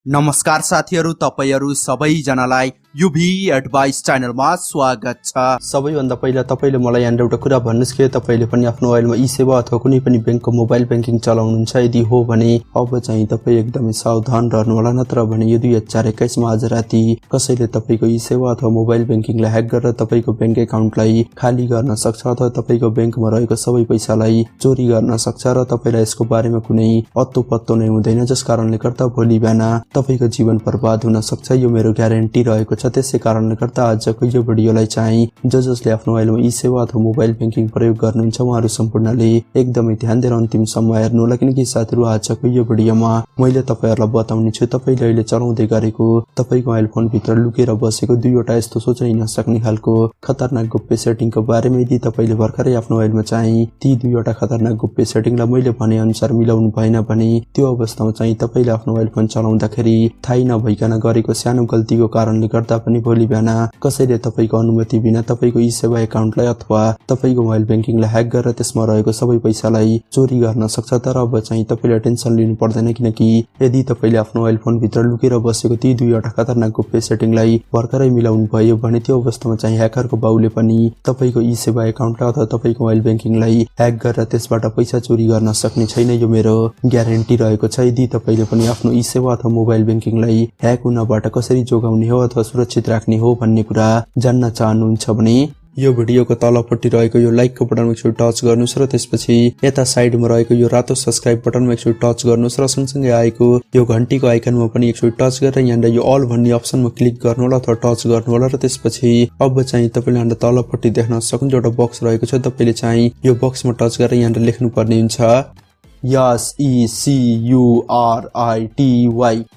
नमस्कार साथीहरु, तपाईहरु सबैजनालाई UvAdvice च्यानलमा स्वागत छ। सबैभन्दा पहिला तपाईले मलाई यहाँ एउटा कुरा भन्नुस् कि तपाईले पनि आफ्नो मोबाइलमा ई-सेवा अथवा कुनै पनि बैंकको मोबाइल बैंकिङ चलाउनुहुन्छ? यदि हो भने अब चाहिँ तपाई एकदमै सावधान रहनु होला, नत्र भने यो 2021 मा आज राति कसैले तपाईको ई-सेवा अथवा मोबाइल बैंकिङलाई ह्याक गरेर तपाईको बैंक एकाउन्टलाई खाली गर्न सक्छ अथवा तपाईको बैंकमा रहेको सबै पैसालाई चोरी गर्न सक्छ र तपाईलाई यसको बारेमा कुनै अत्तो पत्तो नै हुँदैन, जसकारणले गर्दा भोलि बिहान तपाईको जीवन बर्बाद हुन सक्छ। यो मेरो ग्यारेन्टी रहेको छ। त्यसै कारणले गर्दा आजको यो भिडियोलाई चाहिँ जसले आफ्नो मोबाइलमा ई-सेवा अथवा मोबाइल बैंकिङ प्रयोग गर्नुहुन्छ उहाँहरु सम्पूर्णले एकदमै ध्यान दिएर अन्तिमसम्म हेर्नु होला, किनकि साथीहरु आजको यो भिडियोमा मैले तपाईहरुलाई बताउने छु तपाईले अहिले चलाउँदै गरेको तपाईको मोबाइल फोन भित्र लुकेर बसेको दुईवटा यस्तो सोच्नै नसक्ने खालको खतरनाक गोप्य सेटिङको बारेमा। यदि तपाईले भर्खरै आफ्नो मोबाइलमा चाहिँ ती दुईवटा खतरनाक गोप्य सेटिङलाई मैले भने अनुसार मिलाउनु भएन भने त्यो अवस्थामा चाहिँ तपाईले आफ्नो मोबाइल फोन चलाउँदाखेरि थाहै नभइकन गरेको सानो गल्तीको कारणले गर्दा पनि भोलि बिहान कसैले तपाईको अनुमति बिना तपाईको ई-सेवा एकाउन्टलाई अथवा तपाईको मोबाइल बैंकिङलाई ह्याक गरेर त्यसमा रहेको सबै पैसालाई चोरी गर्न सक्छ। तर अब चाहिँ तपाईले टेन्सन लिनु पर्दैन, किनकि यदि तपाईले आफ्नो मोबाइल फोन भित्र लुकेर बसेको ती दुईवटा खतरनाक गोप्य सेटिङलाई भर्खरै मिलाउनु भयो भने त्यो अवस्थामा चाहिँ ह्याकरको बाउले पनि तपाईको ई-सेवा एकाउन्टलाई अथवा तपाईको मोबाइल बैंकिङलाई ह्याक गरेर त्यसबाट पैसा चोरी गर्न सक्ने छैन। यो मेरो ग्यारेन्टी रहेको छ। यदि तपाईले पनि आफ्नो ई-सेवा अथवा मोबाइल बैंकिङलाई ह्याक हुनबाट कसरी जोगाउने हो अथवा सुरक्षित राख्ने हो भन्ने कुरा जान्न चाहनुहुन्छ भने यो भिडियोको तलपट्टि रहेको यो लाइकको बटनमा एकचोटि टच गर्नुस् र त्यसपछि यता साइडमा रहेको यो रातो सब्स्क्राइब बटनमा एकचोटि टच गर्नुस् र सँगसँगै आएको यो घण्टीको आइकनमा पनि एकचोटि टच गरेर यहाँ यो अल भन्ने अप्सनमा क्लिक गर्नु होला अथवा टच गर्नु होला र त्यसपछि अब चाहिँ तपाईले यहाँ तलपट्टि देख्न सक्नुहुन्छ एउटा बक्स रहेको छ। तपाईले चाहिँ यो बक्समा टच गरेर यहाँ लेख्नु पर्ने हुन्छ SECURITY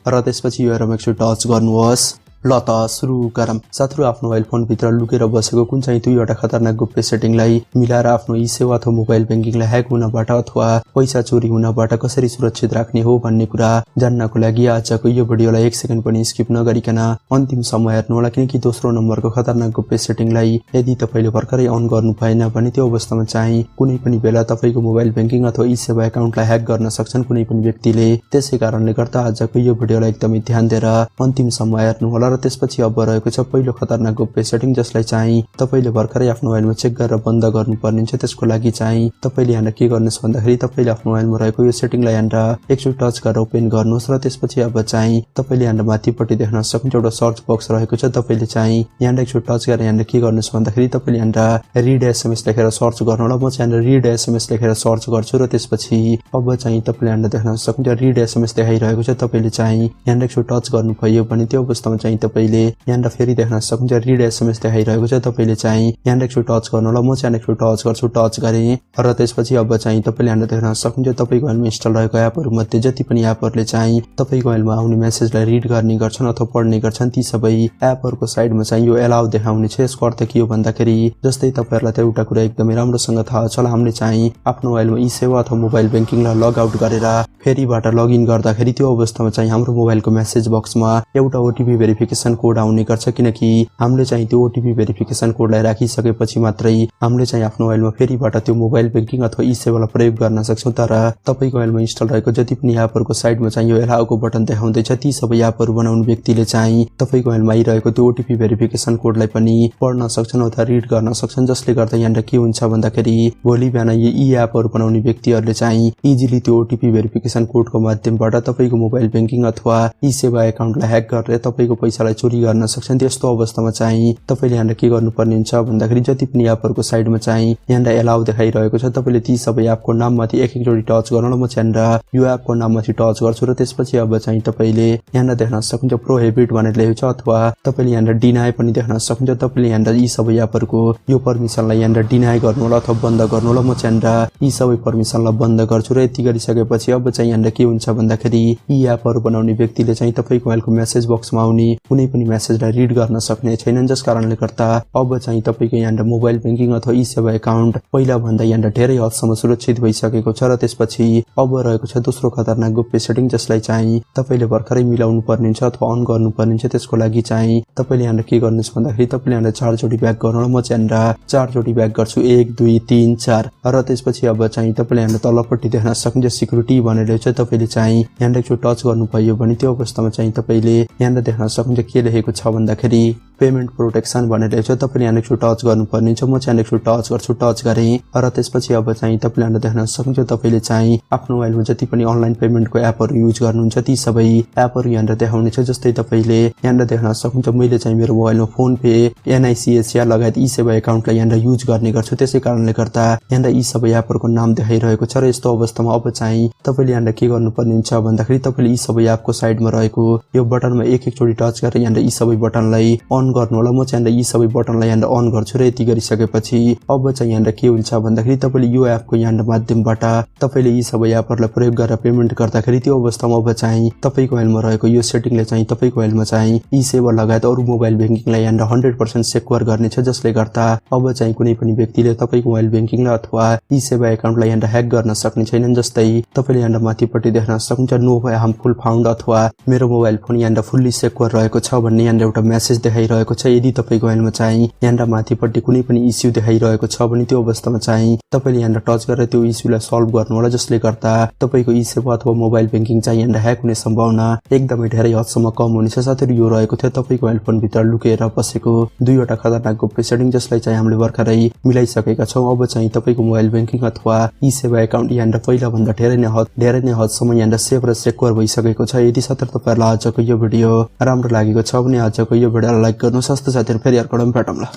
र त्यसपछि यो हेरेर एकचोटि टच गर्नुहोस्। ल त सुरु गरौँ। साथीहरु आफ्नो मोबाइल फोन भित्र लुकेर बसेको कुन चाहिँ दुईवटा खतरनाक गोप्य सेटिङलाई मिलाएर आफ्नो ई-सेवा अथवा मोबाइल बैंकिङलाई ह्याक हुनबाट अथवा पैसा चोरी हुनबाट कसरी सुरक्षित राख्ने हो भन्ने कुरा जान्नको लागि आजको यो भिडियोलाई एक सेकेन्ड पनि स्किप नगरिकन अन्तिमसम्म हेर्नु होला, किनकि दोस्रो नम्बरको खतरनाक गोप्य सेटिङलाई यदि तपाईले भर्खरै अन गर्नु भएन भने त्यो अवस्थामा चाहिँ कुनै पनि बेला तपाईको मोबाइल बैंकिङ अथवा ई-सेवा एकाउन्टलाई ह्याक गर्न सक्छन् कुनै पनि व्यक्तिले। त्यसै कारणले गर्दा आजको यो भिडियोलाई एकदमै ध्यान दिएर अन्तिमसम्म हेर्नु होला। र त्यसपछि अब रहेको छ पहिलो खतरनाक गोप्य सेटिङ, जसलाई चाहिँ तपाईले भर्खरै आफ्नो मोबाइलमा चेक गरेर बन्द गर्नुपर्ने हुन्छ। त्यसको लागि चाहिँ तपाईले यहाँ के गर्नुस् भन्दाखेरि तपाईले आफ्नो मोबाइलमा रहेको यो सेटिङलाई यहाँ एकचोटि टच गरेर ओपन गर्नुस् र त्यसपछि अब चाहिँ तपाईले यहाँ माथिपट्टि देख्न सक्नुहुन्छ एउटा सर्च बक्स रहेको छ। तपाईले चाहिँ यहाँ एकचोटि टच गरेर यहाँ के गर्नुस् भन्दाखेरि तपाईले यहाँ रिड एसएमएस लेखेर सर्च गर्नु होला। म चाहिँ यहाँ रिड एसएमएस लेखेर सर्च गर्छु र त्यसपछि अब चाहिँ तपाईले यहाँ देख्न सक्नुहुन्छ रिड एसएमएस देखाइरहेको छ। तपाईले चाहिँ यहाँ एकचोटि टच गर्नुभयो भने त्यो अवस्थामा चाहिँ तपाईले यहाँ फेरि देख्न सक्नुहुन्छ रिड एसएमएस देखाइरहेको छ। तपाईले चाहिँ यहाँ एकचोटि टच गर्नु होला। म चाहिँ एकचोटि टच गर्छु, टच गरेँ र त्यसपछि अब चाहिँ तपाईले यहाँ देख्न सक्नुहुन्छ तपाईको मोबाइलमा इन्स्टल रहेको एपहरु मध्ये जति पनि एपहरुले चाहिँ तपाईको मोबाइलमा आउने मेसेजलाई रिड गर्ने गर्छन् अथवा पढ्ने गर्छन् ती सबै एपहरुको साइडमा चाहिँ यो एलाउ देखाउने छ। यसको अर्थ के हो भन्दाखेरि जस्तै तपाईहरुलाई त एउटा कुरा एकदमै राम्रोसँग थाहा छ, हामीले चाहिँ आफ्नो मोबाइलमा ई-सेवा अथवा मोबाइल बैंकिङलाई लग आउट गरेर फेरिबाट लगइन गर्दाखेरि त्यो अवस्थामा चाहिँ हाम्रो मोबाइलको मेसेज बक्समा एउटा ओटीपी भेरिफिकेसन कोड आउने गर्छ, किनकि हामीले चाहिँ त्यो ओटीपी भेरिफिकेसन कोडलाई राखिसकेपछि मात्रै हामीले चाहिँ आफ्नो मोबाइलमा फेरिबाट त्यो मोबाइल बैंकिङ अथवा ई-सेवालाई प्रयोग गर्न सक्छौं। तर तपाईको मोबाइलमा इन्स्टल रहेको जति पनि एपहरुको साइडमा चाहिँ यो एलाउको बटन देखाउँदैछ, ती सबै एपहरु बनाउने व्यक्तिले चाहिँ तपाईको मोबाइलमा आइरहेको त्यो ओटीपी भेरिफिकेसन कोडलाई पनि पढ्न सक्छन् अथवा रिड गर्न सक्छन्, जसले गर्दा यहाँ के हुन्छ भन्दाखेरि भोलि बिहान यी एपहरु बनाउने व्यक्तिहरुले चाहिँ इजिली त्यो ओटीपी भेरिफिकेसन कोडको माध्यमबाट तपाईको मोबाइल बैंकिङ अथवा ई-सेवा एकाउन्टलाई ह्याक गरेर तपाईको पैसालाई चोरी गर्न सक्छन्। त्यस्तो अवस्थामा चाहिँ तपाईले यहाँ के गर्नुपर्ने हुन्छ भन्दाखेरि जति पनि एपहरुको साइडमा चाहिँ यहाँ एलाउ देखाइरहेको छ तपाईले ती सबै एपको नाममाथि एक एकचोटी टच गर्नु। म चाहिँ यो एपको नाममाथि टच गर्छु र त्यसपछि अब चाहिँ तपाईले यहाँ देख्न सक्नुहुन्छ प्रोहिबिट भनेर लेखेको छ अथवा तपाईले यहाँ डिनाइ पनि देख्न सक्नुहुन्छ। तपाईले यहाँ यी सबै एपहरुको यो परमिसनलाई यहाँ डिनाइ गर्नु होला अथवा बन्द गर्नु होला। म चाहिँ यी सबै परमिसनलाई बन्द गर्छु र यति गरिसकेपछि अब चाहिँ यहाँ के हुन्छ भन्दाखेरि यी एपहरु बनाउने व्यक्तिले चाहिँ तपाईको मोबाइलको मेसेज बक्समा आउने कुनै पनि मेसेजलाई रिड गर्न सक्ने छैनन्, जस कारणले गर्दा अब चाहिँ तपाईको यहाँनिर मोबाइल ब्याङ्किङ अथवा ई सेवा एकाउन्ट पहिला भन्दा यहाँनिर धेरै हदसम्म सुरक्षित भइसकेको छ। र त्यसपछि अब रहेको छ दोस्रो खतरनाक गोप्य सेटिङ, जसलाई चाहिँ तपाईले भर्खरै मिलाउनु पर्ने हुन्छ अथवा अन गर्नु पर्ने हुन्छ। त्यसको लागि चाहिँ तपाईले यहाँनिर के गर्नुहुन्छ भन्दाखेरि तपाईले यहाँनिर 4 चोटी ब्याक गर्नु, म चाहिँ यहाँनिर 4 चोटी ब्याक गर्छु, 1 2 3 4। र त्यसपछि अब चाहिँ तपाईले यहाँनिर तलपट्टि देख्न सक्नुहुन्छ सिक्युरिटी भनेर चाहिँ तपाईले चाहिँ यहाँनिर एकचोटि टच गर्नु भयो भने त्यो अवस्थामा चाहिँ तपाईले यहाँनिर देख्न सक्नुहुन्छ के लेखेको छ भन्दाखेरि पेमेन्ट प्रोटेक्सन भनेर चाहिँ तपाईले यहाँनिर एकचोटि टच गर्नुपर्ने हुन्छ। म चाहिँ एकचोटि टच गर्छु, टच गरे। र त्यसपछि अब चाहिँ तपाईले यहाँनिर देख्न सक्नुहुन्छ तपाईले चाहिँ आफ्नो मोबाइलमा जति पनि अनलाइन पेमेन्टको एपहरु युज गर्नुहुन्छ ती सबै एपहरु यहाँनिर देखाउनेछ। जस्तै तपाईले यहाँनिर देख्न सक्नुहुन्छ मैले चाहिँ मेरो मोबाइलमा फोन पे, एनआईसीएस लगायत ई सेवा एकाउन्टलाई यहाँनिर युज गर्ने गर्छु, त्यसै कारणले गर्दा यहाँनिर यी सबै एपहरुको नाम देखाइरहेको छ। र यस्तो अवस्थामा अब चाहिँ तपाईले यहाँनिर के गर्नुपर्ने हुन्छ भन्दाखेरि तपाईले यी सबै एपको साइडमा रहेको यो बटनमा एक चोटी टच गरेर यहाँनिर यी सबै बटनलाई अन गर्नु होला। म चाहिँ यी सबै बटनलाई यहाँनिर अन गर्छु। र यति गरिसकेपछि अब चाहिँ यहाँनिर के हुन्छ भन्दाखेरि तपाईले यो एपको यहाँनिर माध्यमबाट तपाईले यी सबै एपहरुलाई प्रयोग गरेर पेमेन्ट गर्दाखेरि त्यो अवस्थामा अब चाहिँ तपाईको मोबाइलमा रहेको यो सेटिङले चाहिँ तपाईको मोबाइलमा चाहिँ ई सेवा लगायत अरु मोबाइल ब्याङ्किङलाई यहाँनिर 100% सेक्युर गर्नेछ, जसले गर्दा अब चाहिँ कुनै पनि व्यक्तिले तपाईको मोबाइल ब्याङ्किङलाई अथवा ई सेवा एकाउन्टलाई यहाँनिर ह्याक गर्न सक्ने छैनन्। जस्तै तपाईले यहाँनिर माथिपट्टि देख्न सक्नुहुन्छ नो हार्मफुल फाउन्ड अथवा मेरो मोबाइल फोन यहाँनिर फुल्ली सेक्युर रहेको छ भन्ने यहाँनिर एउटा मेसेज देखाइरहेको छ। यदि तपाईको मोबाइलमा चाहिँ यहाँनिर माथिपट्टि कुनै पनि इस्यु देखाइरहेको छ भने त्यो अवस्थामा चाहिँ तपाईले यहाँनिर टच गरेर त्यो इस्युलाई सल्भ गर्नु होला, जसले गर्दा तपाईको ई सेवा अथवा मोबाइल ब्याङ्किङ चाहिँ यहाँनिर ह्याक हुने सम्भावना एकदमै धेरै हदसम्म कम हुनेछ। साथै यो रहेको थियो तपाईको मोबाइल फोन भित्र लुकेर बसेको दुईवटा खतरनाक गोप्य सेटिङ, जसलाई चाहिँ हामीले भर्खरै मिलाइसकेका छौं। अब चाहिँ तपाईको मोबाइल ब्याङ्किङ अथवा ई सेवा एकाउन्ट यहाँनिर पहिला भन्दा धेरै नै हदसम्म यहाँनिर सेफ र सेक्युर भइसकेको छ। यदि साथै तपाईहरुलाई आजको यो भिडियो राम्रो लागेको छ भने आजको यो भिडियोलाई लाइक गर्नुस्। हस्त साथीहरु फेरि अर्को भेटौँला।